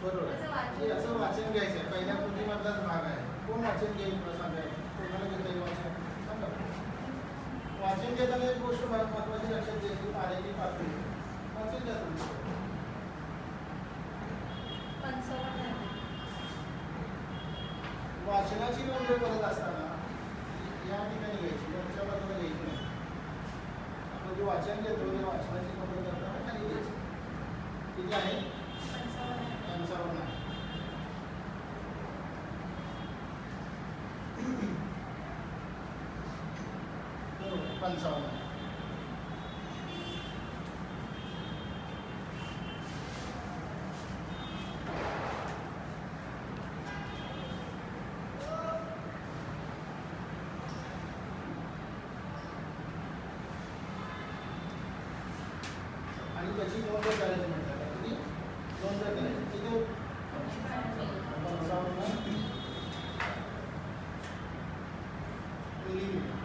बरोबर आहे. याचं वाचन घ्यायचं आहे. पहिल्या कृतीमधलाच भाग आहे. कोण वाचन घेईल सांगाय कोणाला घेता येईल वाचन सांगा. वाचन घेताना एक गोष्ट महत्त्वाची लक्षात घ्यायची पाण्याची पातळी वाचन घ्या तुम्ही. वाचनाची नोंद करत असताना या ठिकाणी घ्यायची वरच्या बाजूला घ्यायची नाही. आपण जे वाचन घेतो ते वाचनाची नोंद करताना खाली घ्यायची. किती आहे 55 आहे. बरोबर 55. आणि त्याची नोंद करायची म्हणतात. किती नोंद करायची किती 55 मिलीमीटर.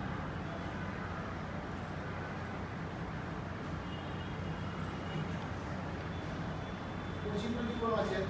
पुढची कृती कोण वाचेल?